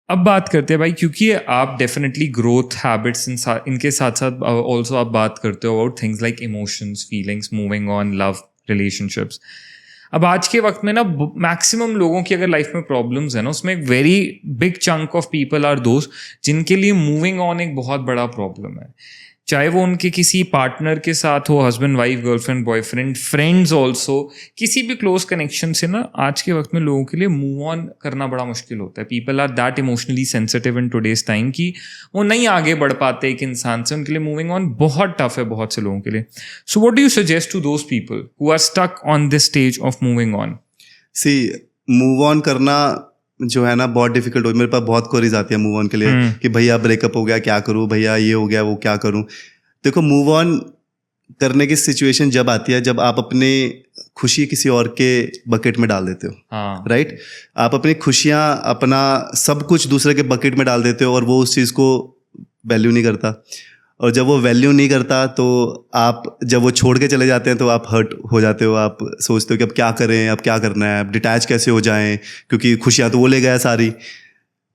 अब बात करते हैं भाई, क्योंकि आप डेफिनेटली ग्रोथ हैबिट्स इनके साथ साथ ऑल्सो आप बात करते हो about things like emotions, feelings, moving on, love, relationships. अब आज के वक्त में ना मैक्सिमम लोगों की अगर लाइफ में प्रॉब्लम्स है ना, उसमें एक very big chunk of people are दोस्त जिनके लिए मूविंग ऑन एक बहुत बड़ा प्रॉब्लम है. चाहे वो उनके किसी पार्टनर के साथ हो, husband wife, girlfriend boyfriend, friends also, किसी भी क्लोज कनेक्शन से ना आज के वक्त में लोगों के लिए मूव ऑन करना बड़ा मुश्किल होता है. People are that emotionally sensitive in today's time कि वो नहीं आगे बढ़ पाते एक इंसान से. उनके लिए मूविंग ऑन बहुत टफ है बहुत से लोगों के लिए. So what do you suggest to those people who are stuck on this stage of moving on? See, move on करना जो है ना बहुत डिफिकल्ट हो. मेरे पास बहुत क्वेरीज आती है मूव ऑन के लिए कि भैया ब्रेकअप हो गया क्या करूं, भैया ये हो गया वो क्या करूं. देखो, मूव ऑन करने की सिचुएशन जब आती है जब आप अपनी खुशी किसी और के बकेट में डाल देते हो. राइट? आप अपनी खुशियां, अपना सब कुछ दूसरे के बकेट में डाल देते हो और वो उस चीज़ को वैल्यू नहीं करता. और जब वो वैल्यू नहीं करता तो आप जब वो छोड़ के चले जाते हैं तो आप हर्ट हो जाते हो. आप सोचते हो कि अब क्या करें, अब क्या करना है, अब डिटैच कैसे हो जाएं, क्योंकि खुशियां तो वो ले गया सारी.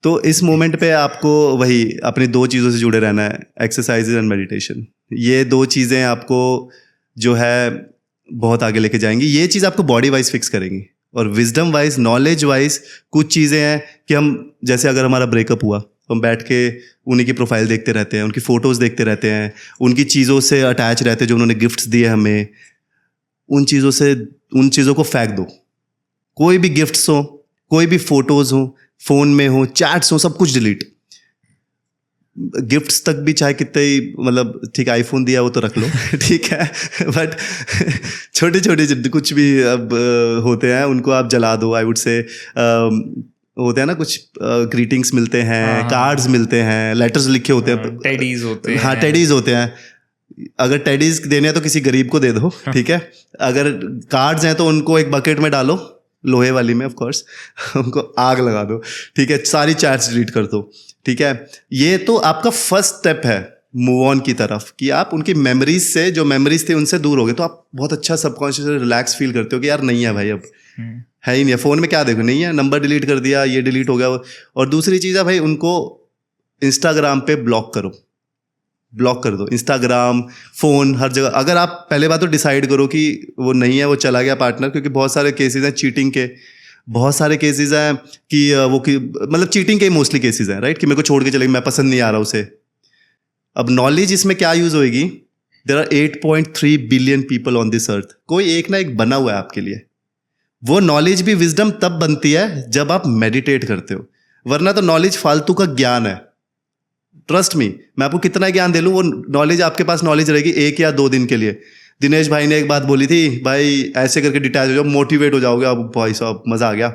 तो इस मोमेंट पे आपको वही अपनी दो चीज़ों से जुड़े रहना है, एक्सरसाइज एंड मेडिटेशन. ये दो चीज़ें आपको जो है बहुत आगे लेके जाएंगी. ये चीज़ आपको बॉडी वाइज फिक्स करेंगी. और विजडम वाइज, नॉलेज वाइज कुछ चीज़ें हैं कि हम, जैसे अगर हमारा ब्रेकअप हुआ, हम बैठ के उन्हीं की प्रोफाइल देखते रहते हैं, उनकी फ़ोटोज़ देखते रहते हैं, उनकी चीज़ों से अटैच रहते हैं जो उन्होंने गिफ्ट्स दिए हमें. उन चीज़ों को फेंक दो. कोई भी गिफ्ट्स हो, कोई भी फ़ोटोज़ हो, फ़ोन में हो, चैट्स हो, सब कुछ डिलीट. गिफ्ट्स तक भी चाहे कितने ही, मतलब ठीक आईफोन दिया वो तो रख लो ठीक है, बट छोटे छोटे कुछ भी अब होते हैं उनको आप जला दो. आई वुड से होते हैं ना कुछ ग्रीटिंग्स मिलते हैं, कार्ड्स मिलते हैं, लेटर्स लिखे होते हैं, टेडीज होते हैं. हाँ, टेडीज होते हैं. अगर टेडीज देने हैं तो किसी गरीब को दे दो, ठीक है. अगर कार्ड्स हैं तो उनको एक बकेट में डालो, लोहे वाली में ऑफ कोर्स, उनको आग लगा दो, ठीक है. सारी चैट्स डिलीट कर दो, ठीक है. ये तो आपका फर्स्ट स्टेप है मूव ऑन की तरफ, कि आप उनकी मेमोरीज से, जो मेमोरीज थे उनसे दूर हो गए, तो आप बहुत अच्छा सबकॉन्शियसली रिलैक्स फील करते हो कि यार नहीं है भाई, अब है ही नहीं है. फ़ोन में क्या देखो, नहीं है, नंबर डिलीट कर दिया, ये डिलीट हो गया. और दूसरी चीज़ है भाई, उनको इंस्टाग्राम पे ब्लॉक करो, ब्लॉक कर दो. इंस्टाग्राम, फ़ोन, हर जगह. अगर आप पहले बात तो डिसाइड करो कि वो नहीं है, वो चला गया पार्टनर, क्योंकि बहुत सारे केसेस हैं चीटिंग के, बहुत सारे केसेस हैं कि वो मतलब चीटिंग के मोस्टली केसेस हैं, राइट, कि मेरे को छोड़ के चले गए, मैं पसंद नहीं आ रहा उसे. अब नॉलेज इसमें क्या यूज़ होएगी? There are 8.3 billion people on this earth. कोई एक ना एक बना हुआ है आपके लिए. वो नॉलेज भी विजडम तब बनती है जब आप मेडिटेट करते हो, वरना तो नॉलेज फालतू का ज्ञान है. ट्रस्ट मी, मैं आपको कितना ज्ञान दे लूँ, वो नॉलेज आपके पास नॉलेज रहेगी 1 या 2 दिन के लिए. दिनेश भाई ने एक बात बोली थी, भाई ऐसे करके डिटैच हो जाओ, मोटिवेट हो जाओगे. अब भाई साहब मज़ा आ गया.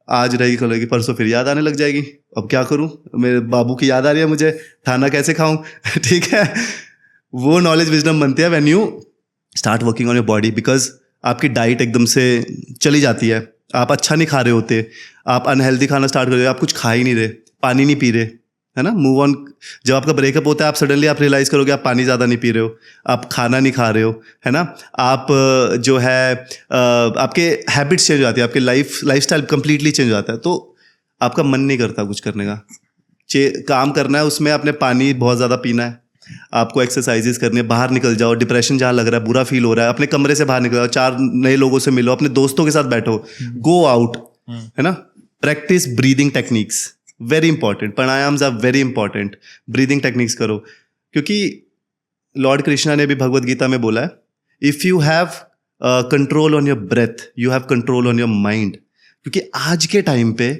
आज रहेगी, कल रहेगी, परसों फिर याद आने लग जाएगी. अब क्या करूं, मेरे बाबू की याद आ रही है मुझे, खाना कैसे खाऊं ठीक है. वो नॉलेज विजडम बनती है when you start working on your body. Because आपकी डाइट एकदम से चली जाती है, आप अच्छा नहीं खा रहे होते, आप अनहेल्दी खाना स्टार्ट कर रहे हो, आप कुछ खा ही नहीं रहे, पानी नहीं पी रहे, है ना. मूव ऑन, जब आपका ब्रेकअप होता है, आप सडनली आप रियलाइज़ करोगे आप पानी ज़्यादा नहीं पी रहे हो, आप खाना नहीं खा रहे हो, है ना. आप जो है आपके हैबिट्स चेंज हो जाती है, आपके लाइफस्टाइल कंप्लीटली चेंज हो जाता है. तो आपका मन नहीं करता कुछ करने का. काम करना है, उसमें आपने पानी बहुत ज़्यादा पीना है, आपको एक्सरसाइजेस करनी है, बाहर निकल जाओ. डिप्रेशन जहाँ लग रहा है, बुरा फील हो रहा है, अपने कमरे से बाहर निकल जाओ, 4 नए लोगों से मिलो, अपने दोस्तों के साथ बैठो, गो आउट, है ना. Practice breathing techniques, very important. Pranayams are very important. Breathing techniques करो, क्योंकि लॉर्ड कृष्णा ने भी भगवद गीता में बोला है, if you have control on your breath, you have control on your mind. क्योंकि आज के टाइम पे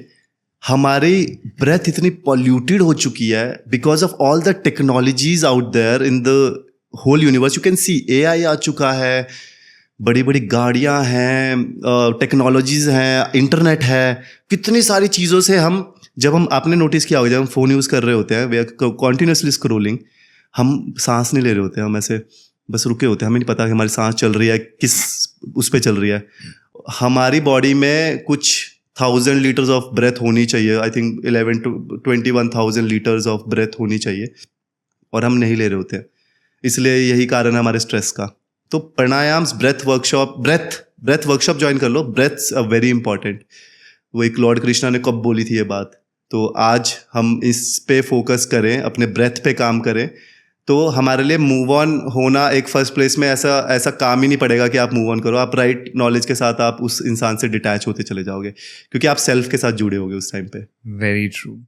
हमारी ब्रेथ इतनी पॉल्यूटेड हो चुकी है because of all the technologies out there in the whole universe. You can see AI आ चुका है, बड़ी बड़ी गाड़ियां हैं, टेक्नोलॉजीज हैं, इंटरनेट है, कितनी सारी चीज़ों से हम, जब हम, आपने नोटिस किया होगा, जब हम फ़ोन यूज़ कर रहे होते हैं, वी आर कॉन्टिन्यूसली स्क्रोलिंग, हम सांस नहीं ले रहे होते, हम ऐसे बस रुके होते हैं, हमें नहीं पता कि हमारी सांस चल रही है, किस उस पर चल रही है. हमारी बॉडी में कुछ 1000 लीटर्स ऑफ ब्रेथ होनी चाहिए, I think 11 to 21,000 litres of breath होनी चाहिए, और हम नहीं ले रहे होते हैं. इसलिए यही कारण है हमारे स्ट्रेस का. तो प्राणायाम्स, ब्रेथ वर्कशॉप ज्वाइन कर लो. Breaths are very important. वो एक लॉर्ड कृष्णा ने कब बोली थी ये बात, तो आज हम इस पे फोकस करें, अपने ब्रेथ पे काम करें, तो हमारे लिए मूव ऑन होना एक फर्स्ट प्लेस में ऐसा काम ही नहीं पड़ेगा कि आप मूव ऑन करो। आप राइट नॉलेज के साथ आप उस इंसान से डिटैच होते चले जाओगे, क्योंकि आप सेल्फ के साथ जुड़े होगे उस टाइम पे। Very true.